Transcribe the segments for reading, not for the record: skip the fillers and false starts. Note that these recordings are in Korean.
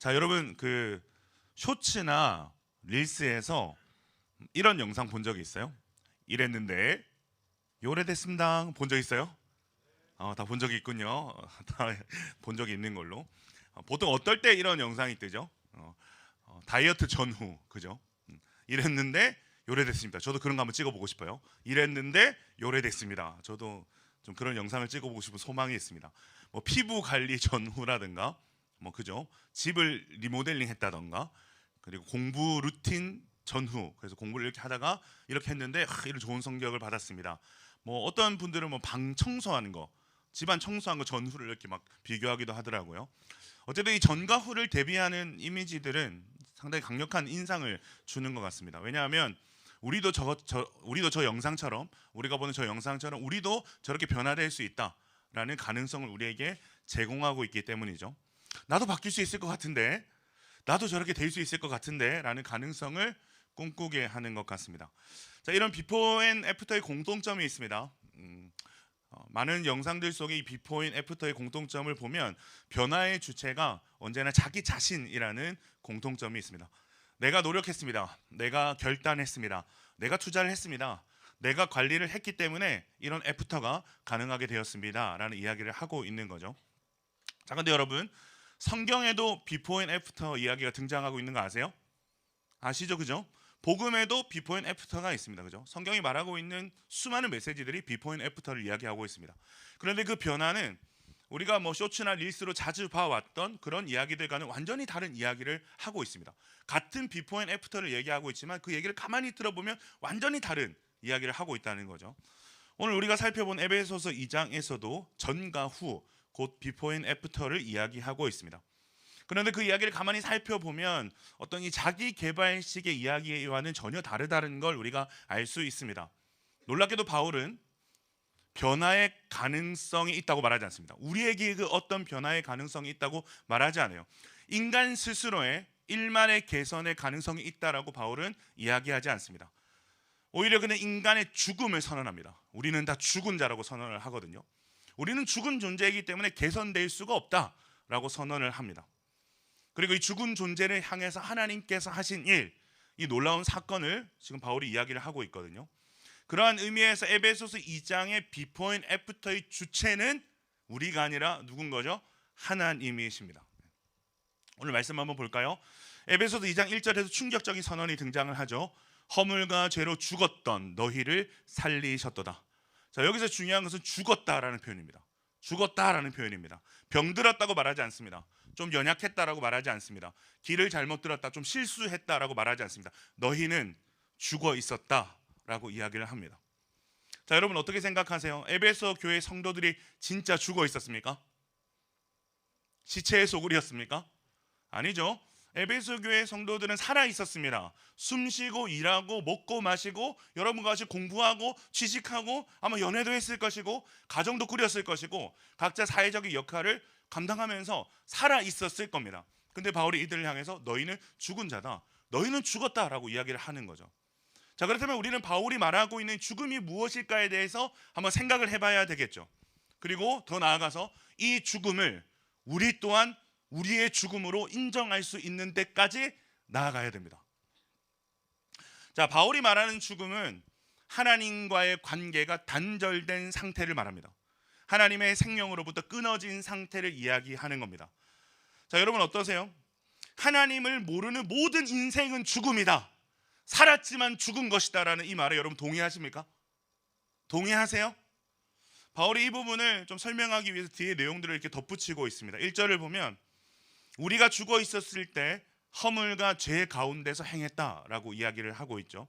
자, 여러분 그 쇼츠나 릴스에서 이런 영상 본 적이 있어요? 이랬는데 요래됐습니다. 본 적 있어요? 다 본 적이 있군요. 다 본 적이 있는 걸로. 보통 어떨 때 이런 영상이 뜨죠? 다이어트 전후, 그죠? 이랬는데 요래됐습니다. 저도 그런 거 한번 찍어보고 싶어요. 이랬는데 요래됐습니다. 저도 좀 그런 영상을 찍어보고 싶은 소망이 있습니다. 뭐 피부 관리 전후라든가, 뭐 그죠? 집을 리모델링 했다던가, 그리고 공부 루틴 전후. 그래서 공부를 이렇게 하다가 이렇게 했는데 이런 좋은 성적을 받았습니다. 뭐 어떤 분들은 뭐 방 청소하는 거, 집안 청소한 거 전후를 이렇게 막 비교하기도 하더라고요. 어쨌든 이 전과 후를 대비하는 이미지들은 상당히 강력한 인상을 주는 것 같습니다. 왜냐하면 우리도 저 영상처럼, 우리가 보는 저 영상처럼 우리도 저렇게 변화될 수 있다라는 가능성을 우리에게 제공하고 있기 때문이죠. 나도 바뀔 수 있을 것 같은데, 나도 저렇게 될 수 있을 것 같은데 라는 가능성을 꿈꾸게 하는 것 같습니다. 자, 이런 비포 앤 애프터의 공통점이 있습니다. 많은 영상들 속에 이 비포 앤 애프터의 공통점을 보면 변화의 주체가 언제나 자기 자신이라는 공통점이 있습니다. 내가 노력했습니다. 내가 결단했습니다. 내가 투자를 했습니다. 내가 관리를 했기 때문에 이런 애프터가 가능하게 되었습니다 라는 이야기를 하고 있는 거죠. 자, 근데 여러분, 성경에도 비포 앤 애프터 이야기가 등장하고 있는 거 아세요? 아시죠? 그죠? 복음에도 비포 앤 애프터가 있습니다. 그죠? 성경이 말하고 있는 수많은 메시지들이 비포 앤 애프터를 이야기하고 있습니다. 그런데 그 변화는 우리가 뭐 쇼츠나 릴스로 자주 봐왔던 그런 이야기들과는 완전히 다른 이야기를 하고 있습니다. 같은 비포 앤 애프터를 얘기하고 있지만 그 얘기를 가만히 들어보면 완전히 다른 이야기를 하고 있다는 거죠. 오늘 우리가 살펴본 에베소서 2장에서도 전과 후, 곧 비포 앤 애프터를 이야기하고 있습니다. 그런데 그 이야기를 가만히 살펴보면 어떤 이 자기 개발식의 이야기와는 전혀 다르다는 걸 우리가 알 수 있습니다. 놀랍게도 바울은 변화의 가능성이 있다고 말하지 않습니다. 우리에게 그 어떤 변화의 가능성이 있다고 말하지 않아요. 인간 스스로의 일만의 개선의 가능성이 있다라고 바울은 이야기하지 않습니다. 오히려 그는 인간의 죽음을 선언합니다. 우리는 다 죽은 자라고 선언을 하거든요. 우리는 죽은 존재이기 때문에 개선될 수가 없다라고 선언을 합니다. 그리고 이 죽은 존재를 향해서 하나님께서 하신 일, 이 놀라운 사건을 지금 바울이 이야기를 하고 있거든요. 그러한 의미에서 에베소서 2장의 비포 앤 애프터의 주체는 우리가 아니라 누군 거죠? 하나님이십니다. 오늘 말씀 한번 볼까요? 에베소서 2장 1절에서 충격적인 선언이 등장을 하죠. 허물과 죄로 죽었던 너희를 살리셨도다. 자, 여기서 중요한 것은 죽었다라는 표현입니다. 죽었다라는 표현입니다. 병들었다고 말하지 않습니다. 좀 연약했다라고 말하지 않습니다. 길을 잘못 들었다, 좀 실수했다라고 말하지 않습니다. 너희는 죽어 있었다라고 이야기를 합니다. 자, 여러분 어떻게 생각하세요? 에베소 교회 성도들이 진짜 죽어 있었습니까? 시체의 소굴이었습니까? 아니죠. 에베소 교회 성도들은 살아 있었습니다. 숨쉬고 일하고 먹고 마시고 여러분과 같이 공부하고 취직하고 아마 연애도 했을 것이고 가정도 꾸렸을 것이고 각자 사회적인 역할을 감당하면서 살아 있었을 겁니다. 근데 바울이 이들을 향해서 너희는 죽은 자다, 너희는 죽었다라고 이야기를 하는 거죠. 자, 그렇다면 우리는 바울이 말하고 있는 죽음이 무엇일까에 대해서 한번 생각을 해봐야 되겠죠. 그리고 더 나아가서 이 죽음을 우리 또한 우리의 죽음으로 인정할 수 있는 데까지 나아가야 됩니다. 자, 바울이 말하는 죽음은 하나님과의 관계가 단절된 상태를 말합니다. 하나님의 생명으로부터 끊어진 상태를 이야기하는 겁니다. 자, 여러분 어떠세요? 하나님을 모르는 모든 인생은 죽음이다, 살았지만 죽은 것이다 라는 이 말에 여러분 동의하십니까? 동의하세요? 바울이 이 부분을 좀 설명하기 위해서 뒤에 내용들을 이렇게 덧붙이고 있습니다. 1절을 보면 우리가 죽어 있었을 때 허물과 죄 가운데서 행했다라고 이야기를 하고 있죠.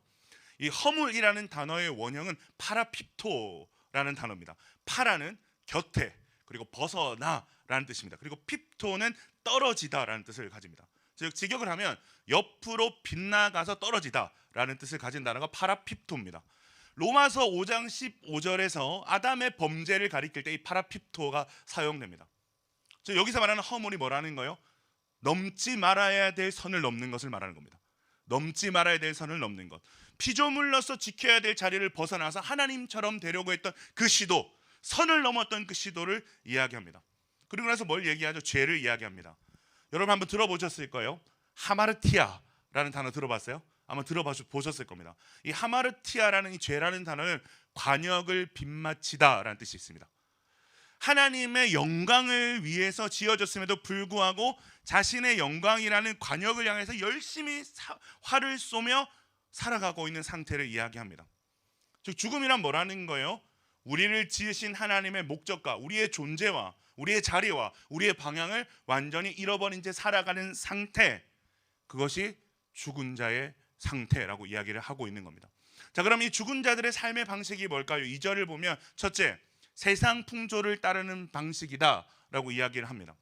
이 허물이라는 단어의 원형은 파라핍토라는 단어입니다. 파라는 곁에, 그리고 벗어나라는 뜻입니다. 그리고 핍토는 떨어지다라는 뜻을 가집니다. 즉 직역을 하면 옆으로 빗나가서 떨어지다라는 뜻을 가진 단어가 파라핍토입니다. 로마서 5장 15절에서 아담의 범죄를 가리킬 때 이 파라핍토가 사용됩니다. 즉 여기서 말하는 허물이 뭐라는 거예요? 넘지 말아야 될 선을 넘는 것을 말하는 겁니다. 넘지 말아야 될 선을 넘는 것, 피조물로서 지켜야 될 자리를 벗어나서 하나님처럼 되려고 했던 그 시도, 선을 넘었던 그 시도를 이야기합니다. 그리고 나서 뭘 얘기하죠? 죄를 이야기합니다. 여러분 한번 들어보셨을 거예요. 하마르티아라는 단어 들어봤어요? 아마 들어보셨을 겁니다. 이 하마르티아라는 이 죄라는 단어는 관역을 빗마치다라는 뜻이 있습니다. 하나님의 영광을 위해서 지어졌음에도 불구하고 자신의 영광이라는 관역을 향해서 열심히 활을 쏘며 살아가고 있는 상태를 이야기합니다. 즉 죽음이란 뭐라는 거예요? 우리를 지으신 하나님의 목적과 우리의 존재와 우리의 자리와 우리의 방향을 완전히 잃어버린 채 살아가는 상태, 그것이 죽은 자의 상태라고 이야기를 하고 있는 겁니다. 자, 그럼 이 죽은 자들의 삶의 방식이 뭘까요? 2절을 보면 첫째, 세상 풍조를 따르는 방식이다 라고 이야기를 합니다.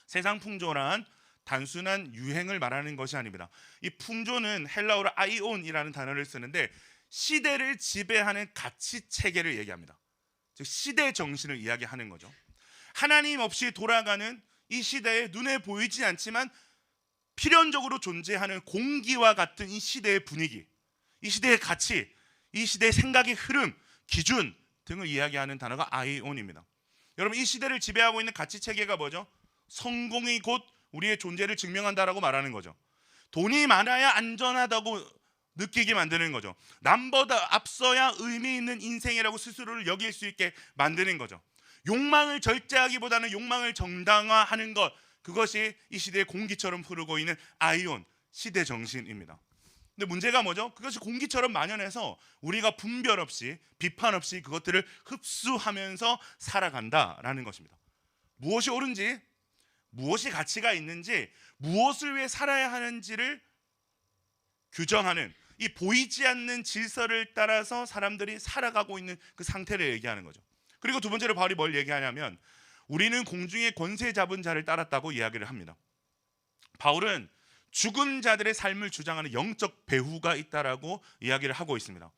세상 풍조란 단순한 유행을 말하는 것이 아닙니다. 이 풍조는 헬라어로 아이온이라는 단어를 쓰는데 시대를 지배하는 가치 체계를 얘기합니다. 즉 시대 정신을 이야기하는 거죠. 하나님 없이 돌아가는 이 시대에 눈에 보이지 않지만 필연적으로 존재하는 공기와 같은 이 시대의 분위기, 이 시대의 가치, 이 시대의 생각의 흐름, 기준 등을 이야기하는 단어가 아이온입니다. 여러분, 이 시대를 지배하고 있는 가치 체계가 뭐죠? 성공이 곧 우리의 존재를 증명한다라고 말하는 거죠. 돈이 많아야 안전하다고 느끼게 만드는 거죠. 남보다 앞서야 의미 있는 인생이라고 스스로를 여길 수 있게 만드는 거죠. 욕망을 절제하기보다는 욕망을 정당화하는 것, 그것이 이 시대의 공기처럼 흐르고 있는 아이온 시대 정신입니다. 근데 문제가 뭐죠? 그것이 공기처럼 만연해서 우리가 분별 없이 비판 없이 그것들을 흡수하면서 살아간다라는 것입니다. 무엇이 옳은지, 무엇이 가치가 있는지, 무엇을 위해 살아야 하는지를 규정하는 이 보이지 않는 질서를 따라서 사람들이 살아가고 있는 그 상태를 얘기하는 거죠. 그리고 두 번째로 바울이 뭘 얘기하냐면 우리는 공중의 권세 잡은 자를 따랐다고 이야기를 합니다. 바울은 죽은 자들의 삶을 주장하는 영적 배후가 있다라고 이야기를 하고 있습니다.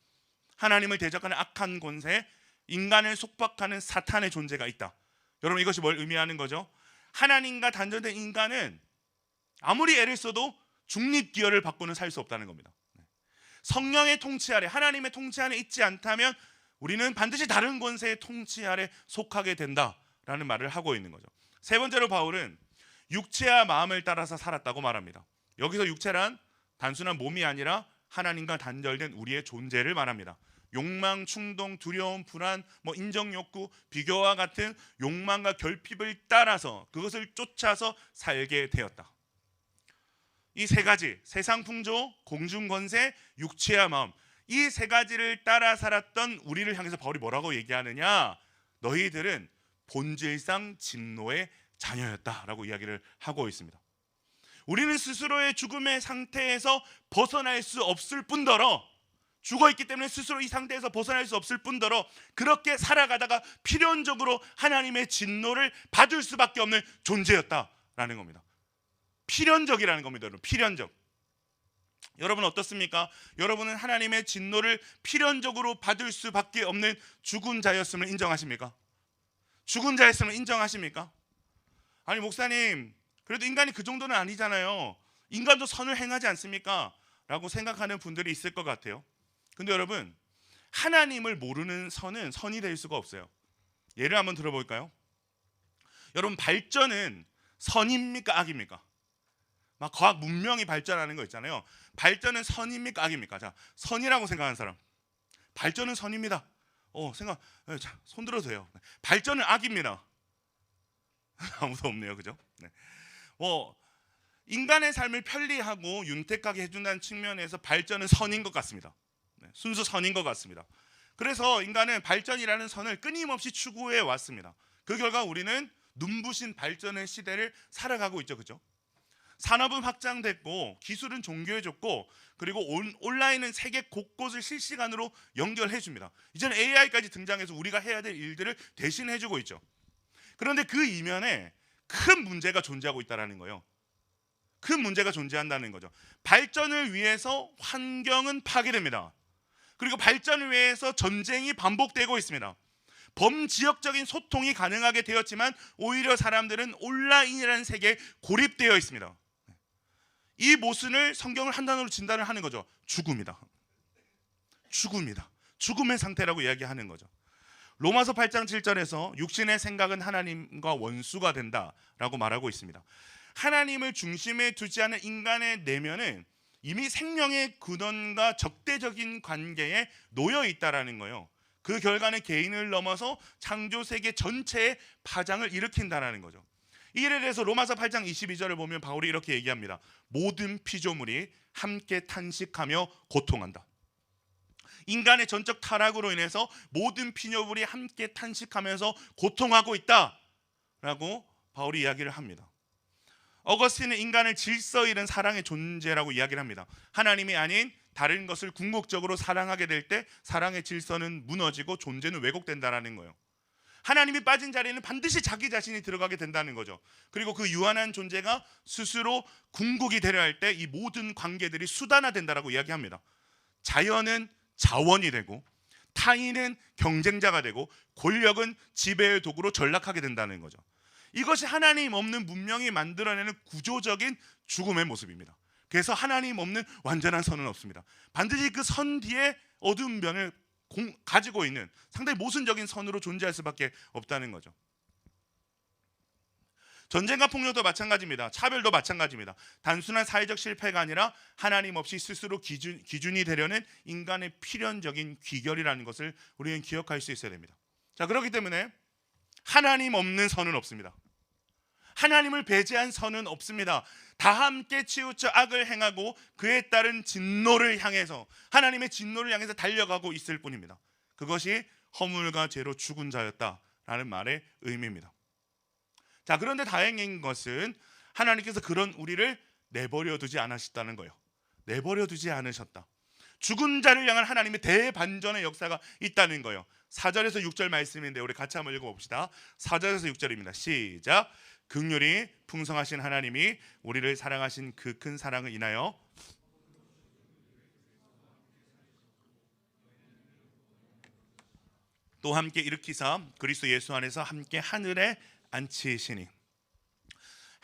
하나님을 대적하는 악한 권세, 인간을 속박하는 사탄의 존재가 있다. 여러분, 이것이 뭘 의미하는 거죠? 하나님과 단절된 인간은 아무리 애를 써도 중립기어를 받고는 살 수 없다는 겁니다. 성령의 통치 아래, 하나님의 통치 아래 있지 않다면 우리는 반드시 다른 권세의 통치 아래 속하게 된다라는 말을 하고 있는 거죠. 세 번째로 바울은 육체와 마음을 따라서 살았다고 말합니다. 여기서 육체란 단순한 몸이 아니라 하나님과 단절된 우리의 존재를 말합니다. 욕망, 충동, 두려움, 불안, 인정 욕구, 비교와 같은 욕망과 결핍을 따라서 그것을 쫓아서 살게 되었다. 이 세 가지, 세상 풍조, 공중 권세, 육체와 마음, 이 세 가지를 따라 살았던 우리를 향해서 바울이 뭐라고 얘기하느냐? 너희들은 본질상 진노의 자녀였다라고 이야기를 하고 있습니다. 우리는 스스로의 죽음의 상태에서 벗어날 수 없을 뿐더러, 죽어있기 때문에 스스로 이 상태에서 벗어날 수 없을 뿐더러 그렇게 살아가다가 필연적으로 하나님의 진노를 받을 수밖에 없는 존재였다라는 겁니다. 필연적이라는 겁니다. 여러분, 필연적. 여러분 어떻습니까? 여러분은 하나님의 진노를 필연적으로 받을 수밖에 없는 죽은 자였음을 인정하십니까? 죽은 자였음을 인정하십니까? 아니 목사님, 그래도 인간이 그 정도는 아니잖아요. 인간도 선을 행하지 않습니까? 라고 생각하는 분들이 있을 것 같아요. 근데 여러분, 하나님을 모르는 선은 선이 될 수가 없어요. 예를 한번 들어볼까요? 여러분, 발전은 선입니까 악입니까? 막 과학 문명이 발전하는 거 있잖아요. 발전은 선입니까 악입니까? 자, 선이라고 생각하는 사람. 발전은 선입니다. 자, 손 들어도 돼요. 발전은 악입니다. 아무도 없네요, 그죠? 네. 인간의 삶을 편리하고 윤택하게 해준다는 측면에서 발전은 선인 것 같습니다. 네, 순수 선인 것 같습니다. 그래서 인간은 발전이라는 선을 끊임없이 추구해 왔습니다. 그 결과 우리는 눈부신 발전의 시대를 살아가고 있죠, 그죠? 산업은 확장됐고 기술은 종교해졌고 그리고 온라인은 세계 곳곳을 실시간으로 연결해 줍니다. 이제는 AI까지 등장해서 우리가 해야 될 일들을 대신해 주고 있죠. 그런데 그 이면에 큰 문제가 존재하고 있다는 거예요. 큰 문제가 존재한다는 거죠. 발전을 위해서 환경은 파괴됩니다. 그리고 발전을 위해서 전쟁이 반복되고 있습니다. 범지역적인 소통이 가능하게 되었지만 오히려 사람들은 온라인이라는 세계에 고립되어 있습니다. 이 모순을 성경을 한 단어로 진단을 하는 거죠. 죽음이다. 죽음의 상태라고 이야기하는 거죠. 로마서 8장 7절에서 육신의 생각은 하나님과 원수가 된다라고 말하고 있습니다. 하나님을 중심에 두지 않은 인간의 내면은 이미 생명의 근원과 적대적인 관계에 놓여 있다라는 거예요. 그 결과는 개인을 넘어서 창조 세계 전체의 파장을 일으킨다라는 거죠. 이 일에 대해서 로마서 8장 22절을 보면 바울이 이렇게 얘기합니다. 모든 피조물이 함께 탄식하며 고통한다. 인간의 전적 타락으로 인해서 모든 피조물이 함께 탄식하면서 고통하고 있다라고 바울이 이야기를 합니다. 어거스틴은 인간을 질서 잃은 사랑의 존재라고 이야기를 합니다. 하나님이 아닌 다른 것을 궁극적으로 사랑하게 될 때 사랑의 질서는 무너지고 존재는 왜곡된다라는 거예요. 하나님이 빠진 자리에는 반드시 자기 자신이 들어가게 된다는 거죠. 그리고 그 유한한 존재가 스스로 궁극이 되려 할 때 이 모든 관계들이 수단화된다라고 이야기합니다. 자연은 자원이 되고 타인은 경쟁자가 되고 권력은 지배의 도구로 전락하게 된다는 거죠. 이것이 하나님 없는 문명이 만들어내는 구조적인 죽음의 모습입니다. 그래서 하나님 없는 완전한 선은 없습니다. 반드시 그 선 뒤에 어두운 면을 가지고 있는 상당히 모순적인 선으로 존재할 수밖에 없다는 거죠. 전쟁과 폭력도 마찬가지입니다. 차별도 마찬가지입니다. 단순한 사회적 실패가 아니라 하나님 없이 스스로 기준이 되려는 인간의 필연적인 귀결이라는 것을 우리는 기억할 수 있어야 됩니다. 자, 그렇기 때문에 하나님 없는 선은 없습니다. 하나님을 배제한 선은 없습니다. 다 함께 치우쳐 악을 행하고 그에 따른 진노를 향해서 하나님의 진노를 향해서 달려가고 있을 뿐입니다. 그것이 허물과 죄로 죽은 자였다라는 말의 의미입니다. 자, 그런데 다행인 것은 하나님께서 그런 우리를 내버려 두지 않으셨다는 거예요. 내버려 두지 않으셨다. 죽은 자를 향한 하나님의 대반전의 역사가 있다는 거예요. 4절에서 6절 말씀인데 우리 같이 한번 읽어봅시다. 4절에서 6절입니다. 시작. 긍휼이 풍성하신 하나님이 우리를 사랑하신 그 큰 사랑을 인하여 또 함께 일으키사 그리스도 예수 안에서 함께 하늘에 앉히시니.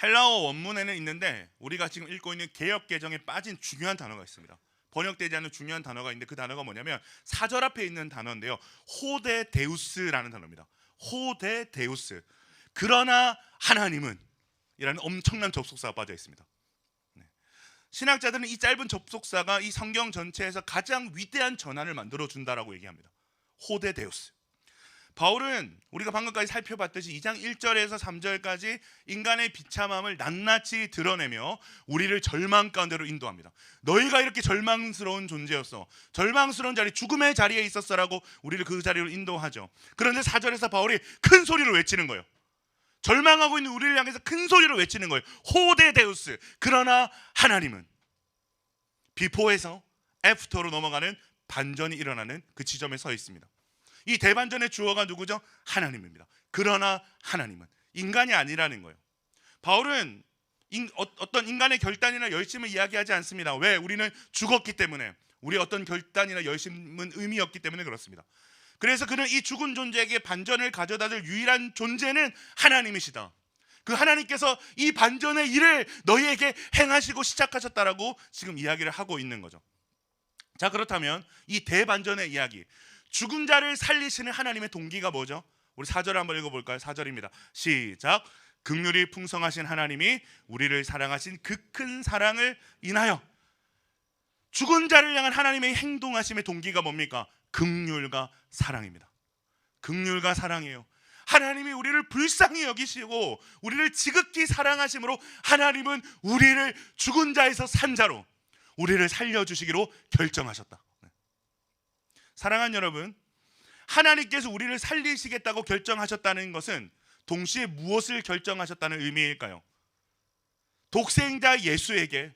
헬라어 원문에는 있는데 우리가 지금 읽고 있는 개역 개정에 빠진 중요한 단어가 있습니다. 번역되지 않는 중요한 단어가 있는데 그 단어가 뭐냐면 4절 앞에 있는 단어인데요. 호데데우스라는 단어입니다. 호데데우스. 그러나 하나님은 이라는 엄청난 접속사가 빠져 있습니다. 신학자들은 이 짧은 접속사가 이 성경 전체에서 가장 위대한 전환을 만들어 준다라고 얘기합니다. 호데데우스. 바울은 우리가 방금까지 살펴봤듯이 2장 1절에서 3절까지 인간의 비참함을 낱낱이 드러내며 우리를 절망 가운데로 인도합니다. 너희가 이렇게 절망스러운 존재였어. 절망스러운 자리, 죽음의 자리에 있었어라고 우리를 그 자리로 인도하죠. 그런데 4절에서 바울이 큰 소리로 외치는 거예요. 절망하고 있는 우리를 향해서 큰 소리로 외치는 거예요. 호데데우스. 그러나 하나님은. 비포에서 애프터로 넘어가는 반전이 일어나는 그 지점에 서 있습니다. 이 대반전의 주어가 누구죠? 하나님입니다. 그러나 하나님은 인간이 아니라는 거예요. 바울은 어떤 인간의 결단이나 열심을 이야기하지 않습니다. 왜? 우리는 죽었기 때문에. 우리의 어떤 결단이나 열심은 의미 없기 때문에 그렇습니다. 그래서 그는 이 죽은 존재에게 반전을 가져다줄 유일한 존재는 하나님이시다. 그 하나님께서 이 반전의 일을 너희에게 행하시고 시작하셨다라고 지금 이야기를 하고 있는 거죠. 자, 그렇다면 이 대반전의 이야기, 죽은 자를 살리시는 하나님의 동기가 뭐죠? 우리 4절 한번 읽어볼까요? 4절입니다. 시작. 긍휼이 풍성하신 하나님이 우리를 사랑하신 그 큰 사랑을 인하여. 죽은 자를 향한 하나님의 행동하심의 동기가 뭡니까? 긍휼과 사랑입니다. 긍휼과 사랑이에요. 하나님이 우리를 불쌍히 여기시고 우리를 지극히 사랑하심으로 하나님은 우리를 죽은 자에서 산 자로 우리를 살려주시기로 결정하셨다. 사랑하는 여러분, 하나님께서 우리를 살리시겠다고 결정하셨다는 것은 동시에 무엇을 결정하셨다는 의미일까요? 독생자 예수에게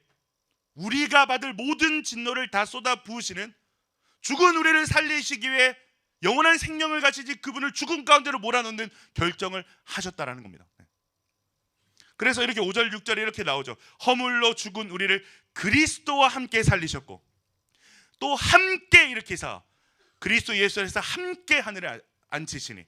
우리가 받을 모든 진노를 다 쏟아 부으시는, 죽은 우리를 살리시기 위해 영원한 생명을 가지지 그분을 죽음 가운데로 몰아넣는 결정을 하셨다라는 겁니다. 그래서 이렇게 5절 6절에 이렇게 나오죠. 허물로 죽은 우리를 그리스도와 함께 살리셨고 또 함께 일으키사 그리스도 예수 안에서 함께 하늘에 앉히시니.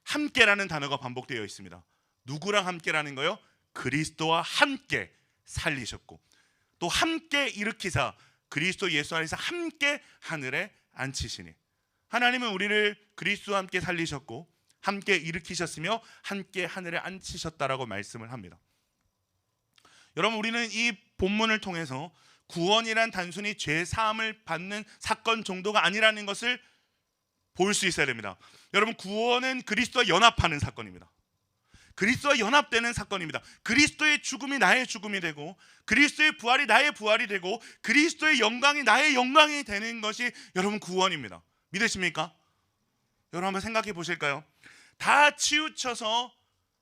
함께라는 단어가 반복되어 있습니다. 누구랑 함께라는 거요? 그리스도와 함께 살리셨고 또 함께 일으키사 그리스도 예수 안에서 함께 하늘에 앉히시니. 하나님은 우리를 그리스도와 함께 살리셨고 함께 일으키셨으며 함께 하늘에 앉히셨다라고 말씀을 합니다. 여러분, 우리는 이 본문을 통해서 구원이란 단순히 죄 사함을 받는 사건 정도가 아니라는 것을 볼 수 있어야 됩니다. 여러분, 구원은 그리스도와 연합하는 사건입니다. 그리스도와 연합되는 사건입니다. 그리스도의 죽음이 나의 죽음이 되고, 그리스도의 부활이 나의 부활이 되고, 그리스도의 영광이 나의 영광이 되는 것이 여러분 구원입니다. 믿으십니까? 여러분 한번 생각해 보실까요? 다 치우쳐서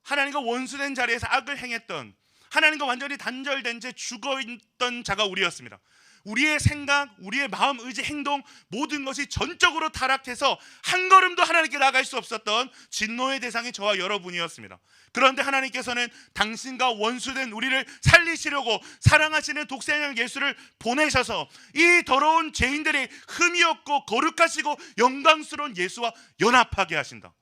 하나님과 원수된 자리에서 악을 행했던, 하나님과 완전히 단절된 채 죽어있던 자가 우리였습니다. 우리의 생각, 우리의 마음, 의지, 행동 모든 것이 전적으로 타락해서 한 걸음도 하나님께 나갈 수 없었던 진노의 대상이 저와 여러분이었습니다. 그런데 하나님께서는 당신과 원수된 우리를 살리시려고 사랑하시는 독생양 예수를 보내셔서 이 더러운 죄인들이 흠이 없고 거룩하시고 영광스러운 예수와 연합하게 하신다.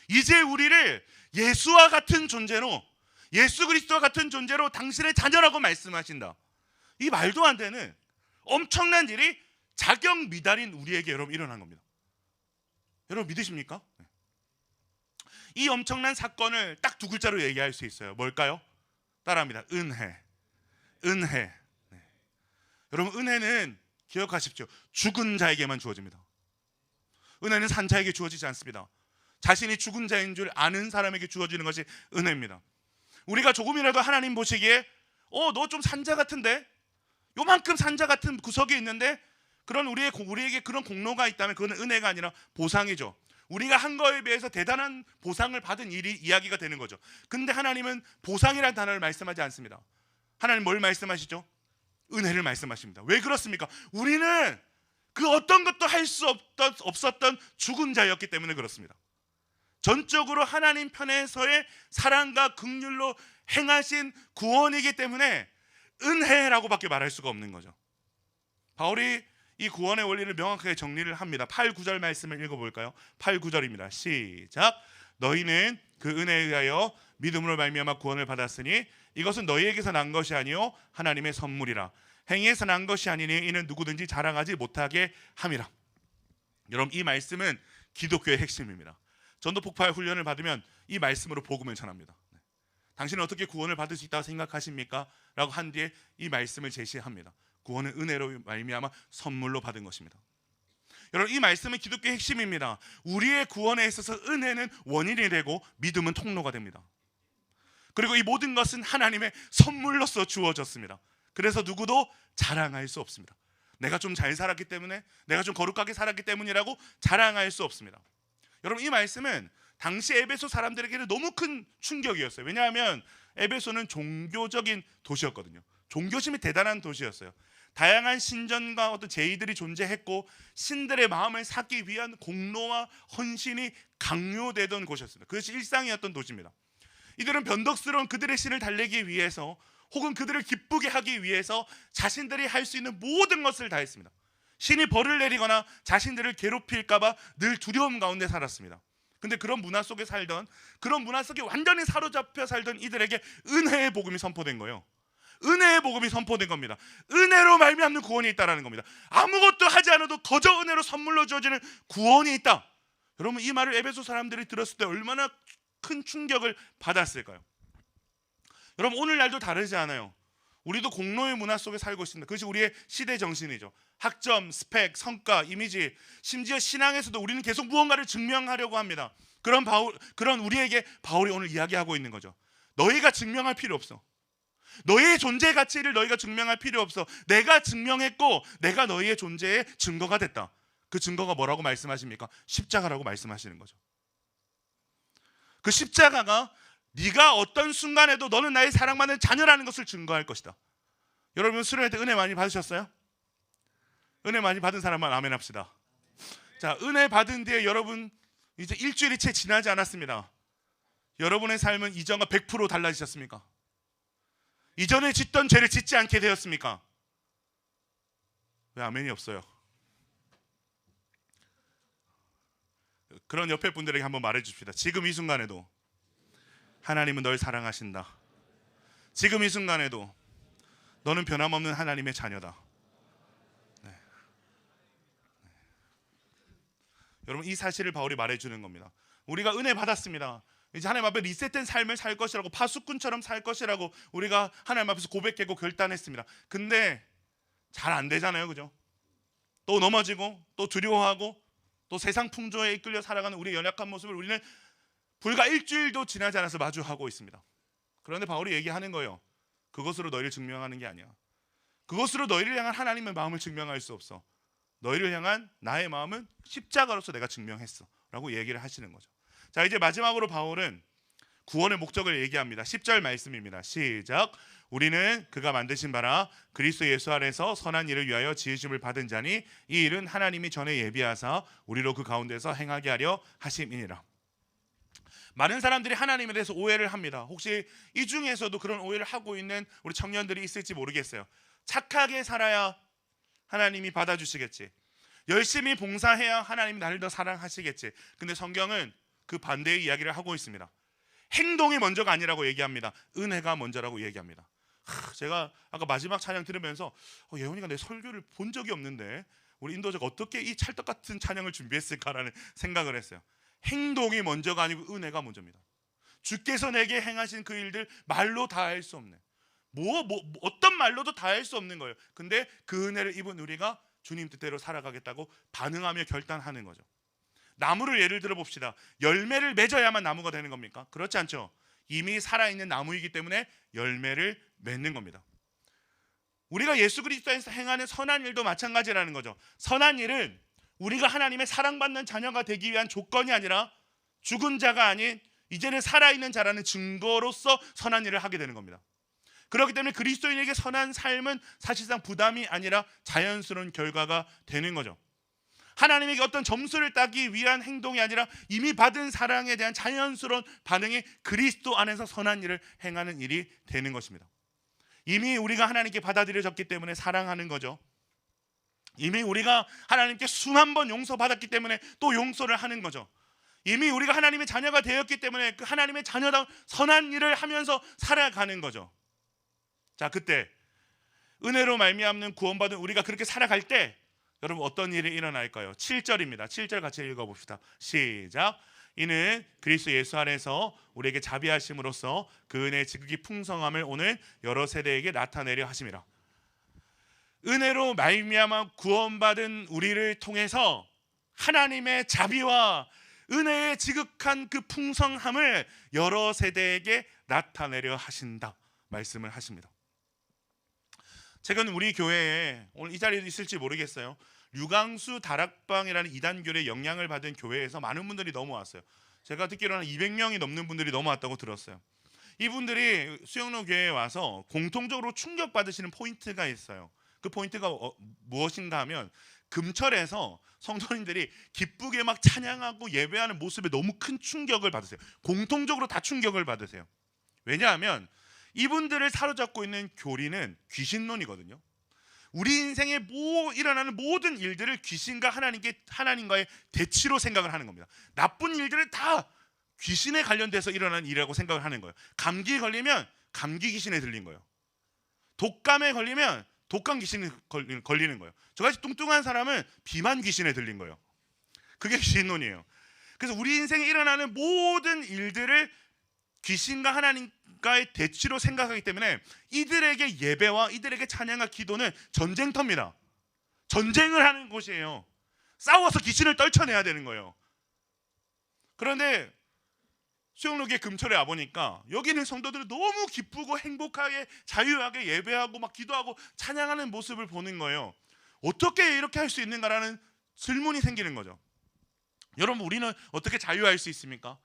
이제 우리를 예수와 같은 존재로, 예수 그리스도와 같은 존재로 당신의 자녀라고 말씀하신다. 이 말도 안 되는 엄청난 일이 자격 미달인 우리에게 여러분 일어난 겁니다. 여러분 믿으십니까? 이 엄청난 사건을 딱 두 글자로 얘기할 수 있어요. 뭘까요? 따라합니다. 은혜. 은혜. 네. 여러분, 은혜는 기억하십시오. 죽은 자에게만 주어집니다. 은혜는 산 자에게 주어지지 않습니다. 자신이 죽은 자인 줄 아는 사람에게 주어지는 것이 은혜입니다. 우리가 조금이라도 하나님 보시기에 너 좀 산자 같은데, 요만큼 산자 같은 구석이 있는데, 그런 우리에게 그런 공로가 있다면 그건 은혜가 아니라 보상이죠. 우리가 한 거에 비해서 대단한 보상을 받은 일이 이야기가 되는 거죠. 근데 하나님은 보상이라는 단어를 말씀하지 않습니다. 하나님 뭘 말씀하시죠? 은혜를 말씀하십니다. 왜 그렇습니까? 우리는 그 어떤 것도 할 수 없었던 죽은 자였기 때문에 그렇습니다. 전적으로 하나님 편에서의 사랑과 긍휼로 행하신 구원이기 때문에 은혜라고밖에 말할 수가 없는 거죠. 바울이 이 구원의 원리를 명확하게 정리를 합니다. 8, 9절 말씀을 읽어볼까요? 8, 9절입니다. 시작. 너희는 그 은혜에 의하여 믿음으로 말미암아 구원을 받았으니 이것은 너희에게서 난 것이 아니요 하나님의 선물이라. 행위에서 난 것이 아니니 이는 누구든지 자랑하지 못하게 함이라. 여러분, 이 말씀은 기독교의 핵심입니다. 전도 폭발 훈련을 받으면 이 말씀으로 복음을 전합니다. 당신은 어떻게 구원을 받을 수 있다고 생각하십니까? 라고 한 뒤에 이 말씀을 제시합니다. 구원은 은혜로 말미암아 선물로 받은 것입니다. 여러분, 이 말씀은 기독교의 핵심입니다. 우리의 구원에 있어서 은혜는 원인이 되고 믿음은 통로가 됩니다. 그리고 이 모든 것은 하나님의 선물로서 주어졌습니다. 그래서 누구도 자랑할 수 없습니다. 내가 좀 잘 살았기 때문에, 내가 좀 거룩하게 살았기 때문이라고 자랑할 수 없습니다. 여러분, 이 말씀은 당시 에베소 사람들에게는 너무 큰 충격이었어요. 왜냐하면 에베소는 종교적인 도시였거든요. 종교심이 대단한 도시였어요. 다양한 신전과 어떤 제의들이 존재했고 신들의 마음을 사기 위한 공로와 헌신이 강요되던 곳이었습니다. 그것이 일상이었던 도시입니다. 이들은 변덕스러운 그들의 신을 달래기 위해서, 혹은 그들을 기쁘게 하기 위해서 자신들이 할 수 있는 모든 것을 다 했습니다. 신이 벌을 내리거나 자신들을 괴롭힐까 봐 늘 두려움 가운데 살았습니다. 근데 그런 문화 속에 완전히 사로잡혀 살던 이들에게 은혜의 복음이 선포된 거예요. 은혜의 복음이 선포된 겁니다. 은혜로 말미암는 구원이 있다라는 겁니다. 아무것도 하지 않아도 거저 은혜로 선물로 주어지는 구원이 있다. 여러분, 이 말을 에베소 사람들이 들었을 때 얼마나 큰 충격을 받았을까요? 여러분, 오늘날도 다르지 않아요. 우리도 공로의 문화 속에 살고 있습니다. 그것이 우리의 시대 정신이죠. 학점, 스펙, 성과, 이미지, 심지어 신앙에서도 우리는 계속 무언가를 증명하려고 합니다. 그런 우리에게 바울이 오늘 이야기하고 있는 거죠. 너희가 증명할 필요 없어. 너희의 존재 가치를 너희가 증명할 필요 없어. 내가 증명했고 내가 너희의 존재의 증거가 됐다. 그 증거가 뭐라고 말씀하십니까? 십자가라고 말씀하시는 거죠. 그 십자가가 네가 어떤 순간에도 너는 나의 사랑받는 자녀라는 것을 증거할 것이다. 여러분, 수련회 때 은혜 많이 받으셨어요? 은혜 많이 받은 사람만 아멘 합시다. 자, 은혜 받은 뒤에 여러분 이제 일주일이 채 지나지 않았습니다. 여러분의 삶은 이전과 100% 달라지셨습니까? 이전에 짓던 죄를 짓지 않게 되었습니까? 왜 아멘이 없어요? 그런 옆에 분들에게 한번 말해 줍시다. 지금 이 순간에도 하나님은 널 사랑하신다. 지금 이 순간에도 너는 변함없는 하나님의 자녀다. 네. 여러분, 이 사실을 바울이 말해주는 겁니다. 우리가 은혜 받았습니다. 이제 하나님 앞에 리셋된 삶을 살 것이라고, 파수꾼처럼 살 것이라고 우리가 하나님 앞에서 고백했고 결단했습니다. 근데 잘 안 되잖아요, 그죠? 또 넘어지고 또 두려워하고 또 세상 풍조에 이끌려 살아가는 우리의 연약한 모습을 우리는 불과 일주일도 지나지 않아서 마주하고 있습니다. 그런데 바울이 얘기하는 거예요. 그것으로 너희를 증명하는 게 아니야. 그것으로 너희를 향한 하나님의 마음을 증명할 수 없어. 너희를 향한 나의 마음은 십자가로서 내가 증명했어 라고 얘기를 하시는 거죠. 자, 이제 마지막으로 바울은 구원의 목적을 얘기합니다. 10절 말씀입니다. 시작. 우리는 그가 만드신 바라 그리스도 예수 안에서 선한 일을 위하여 지으심을 받은 자니 이 일은 하나님이 전에 예비하사 우리로 그 가운데서 행하게 하려 하심이니라. 많은 사람들이 하나님에 대해서 오해를 합니다. 혹시 이 중에서도 그런 오해를 하고 있는 우리 청년들이 있을지 모르겠어요. 착하게 살아야 하나님이 받아주시겠지, 열심히 봉사해야 하나님이 나를 더 사랑하시겠지. 근데 성경은 그 반대의 이야기를 하고 있습니다. 행동이 먼저가 아니라고 얘기합니다. 은혜가 먼저라고 얘기합니다. 제가 아까 마지막 찬양 들으면서 예원이가 내 설교를 본 적이 없는데 우리 인도자가 어떻게 이 찰떡 같은 찬양을 준비했을까라는 생각을 했어요. 행동이 먼저가 아니고 은혜가 먼저입니다. 주께서 내게 행하신 그 일들 말로 다 할 수 없는, 어떤 말로도 다 할 수 없는 거예요. 근데 그 은혜를 입은 우리가 주님 뜻대로 살아가겠다고 반응하며 결단하는 거죠. 나무를 예를 들어 봅시다. 열매를 맺어야만 나무가 되는 겁니까? 그렇지 않죠. 이미 살아있는 나무이기 때문에 열매를 맺는 겁니다. 우리가 예수 그리스도 안에서 행하는 선한 일도 마찬가지라는 거죠. 선한 일은 우리가 하나님의 사랑받는 자녀가 되기 위한 조건이 아니라 죽은 자가 아닌 이제는 살아있는 자라는 증거로서 선한 일을 하게 되는 겁니다. 그렇기 때문에 그리스도인에게 선한 삶은 사실상 부담이 아니라 자연스러운 결과가 되는 거죠. 하나님에게 어떤 점수를 따기 위한 행동이 아니라 이미 받은 사랑에 대한 자연스러운 반응이 그리스도 안에서 선한 일을 행하는 일이 되는 것입니다. 이미 우리가 하나님께 받아들여졌기 때문에 사랑하는 거죠. 이미 우리가 하나님께 수만 번 용서받았기 때문에 또 용서를 하는 거죠. 이미 우리가 하나님의 자녀가 되었기 때문에 그 하나님의 자녀다운 선한 일을 하면서 살아가는 거죠. 자, 그때 은혜로 말미암는 구원받은 우리가 그렇게 살아갈 때 여러분 어떤 일이 일어날까요? 7절입니다. 7절 같이 읽어봅시다. 시작. 이는 그리스도 예수 안에서 우리에게 자비하심으로써 그 은혜의 지극히 풍성함을 오늘 여러 세대에게 나타내려 하심이라. 은혜로 말미암아 구원받은 우리를 통해서 하나님의 자비와 은혜의 지극한 그 풍성함을 여러 세대에게 나타내려 하신다 말씀을 하십니다. 최근 우리 교회에, 오늘 이 자리에 있을지 모르겠어요, 류강수 다락방이라는 이단교의 영향을 받은 교회에서 많은 분들이 넘어왔어요. 제가 듣기로는 200명이 넘는 분들이 넘어왔다고 들었어요. 이분들이 수영로 교회에 와서 공통적으로 충격받으시는 포인트가 있어요. 그 포인트가 무엇인가 하면 금철에서 성도님들이 기쁘게 막 찬양하고 예배하는 모습에 너무 큰 충격을 받으세요. 공통적으로 다 충격을 받으세요. 왜냐하면 이분들을 사로잡고 있는 교리는 귀신론이거든요. 우리 인생에 일어나는 모든 일들을 귀신과 하나님과의 대치로 생각을 하는 겁니다. 나쁜 일들을 다 귀신에 관련돼서 일어나는 일이라고 생각을 하는 거예요. 감기 걸리면 감기 귀신에 들린 거예요. 독감에 걸리면 독감 귀신에 걸리는 거예요. 저같이 뚱뚱한 사람은 비만 귀신에 들린 거예요. 그게 귀신론이에요. 그래서 우리 인생에 일어나는 모든 일들을 귀신과 하나님과의 대치로 생각하기 때문에 이들에게 예배와 이들에게 찬양과 기도는 전쟁터입니다. 전쟁을 하는 곳이에요. 싸워서 귀신을 떨쳐내야 되는 거예요. 그런데 수영록의 금철에 와보니까 여기는 성도들이 너무 기쁘고 행복하게 자유하게 예배하고 막 기도하고 찬양하는 모습을 보는 거예요. 어떻게 이렇게 할 수 있는가라는 질문이 생기는 거죠. 여러분, 우리는 어떻게 자유할 수 있습니까?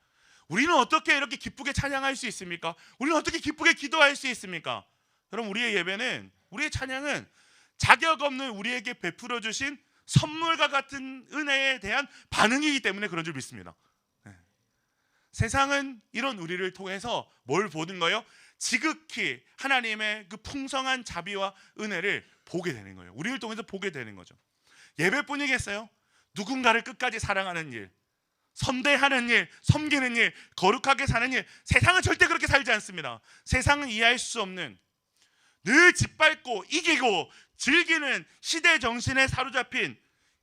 우리는 어떻게 이렇게 기쁘게 찬양할 수 있습니까? 우리는 어떻게 기쁘게 기도할 수 있습니까? 여러분, 우리의 예배는, 우리의 찬양은 자격 없는 우리에게 베풀어 주신 선물과 같은 은혜에 대한 반응이기 때문에 그런 줄 믿습니다. 세상은 이런 우리를 통해서 뭘 보는 거예요? 지극히 하나님의 그 풍성한 자비와 은혜를 보게 되는 거예요. 우리를 통해서 보게 되는 거죠. 예배뿐이겠어요? 누군가를 끝까지 사랑하는 일, 선대하는 일, 섬기는 일, 거룩하게 사는 일, 세상은 절대 그렇게 살지 않습니다. 세상은 이해할 수 없는, 늘 짓밟고 이기고 즐기는 시대 정신에 사로잡힌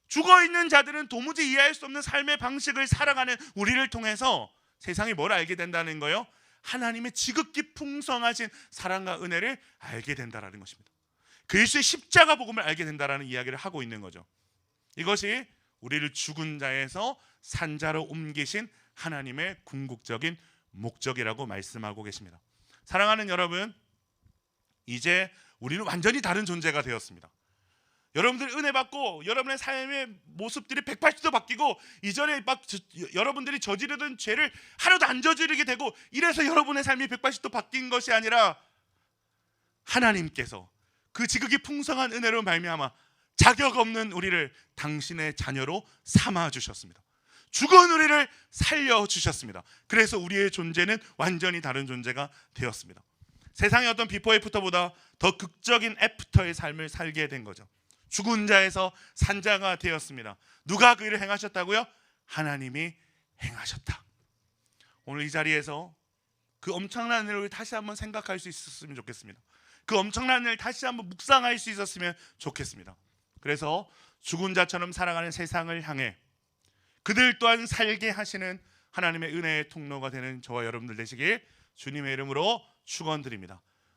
죽어있는 자들은 도무지 이해할 수 없는 삶의 방식을 살아가는 우리를 통해서 세상이 뭘 알게 된다는 거예요? 하나님의 지극히 풍성하신 사랑과 은혜를 알게 된다라는 것입니다. 그리스도의 십자가 복음을 알게 된다라는 이야기를 하고 있는 거죠. 이것이 우리를 죽은 자에서 산 자로 옮기신 하나님의 궁극적인 목적이라고 말씀하고 계십니다. 사랑하는 여러분, 이제 우리는 완전히 다른 존재가 되었습니다. 여러분들 은혜 받고 여러분의 삶의 모습들이 180도 바뀌고, 이전에 여러분들이 저지르던 죄를 하나도 안 저지르게 되고, 이래서 여러분의 삶이 180도 바뀐 것이 아니라 하나님께서 그 지극히 풍성한 은혜로 말미암아 자격 없는 우리를 당신의 자녀로 삼아 주셨습니다. 죽은 우리를 살려 주셨습니다. 그래서 우리의 존재는 완전히 다른 존재가 되었습니다. 세상의 어떤 비포 애프터보다 더 극적인 애프터의 삶을 살게 된 거죠. 죽은 자에서 산 자가 되었습니다. 누가 그 일을 행하셨다고요? 하나님이 행하셨다. 오늘 이 자리에서 그 엄청난 일을 다시 한번 생각할 수 있었으면 좋겠습니다. 그 엄청난 일을 다시 한번 묵상할 수 있었으면 좋겠습니다. 그래서 죽은 자처럼 살아가는 세상을 향해 그들 또한 살게 하시는 하나님의 은혜의 통로가 되는 저와 여러분들 되시길 주님의 이름으로 축원드립니다.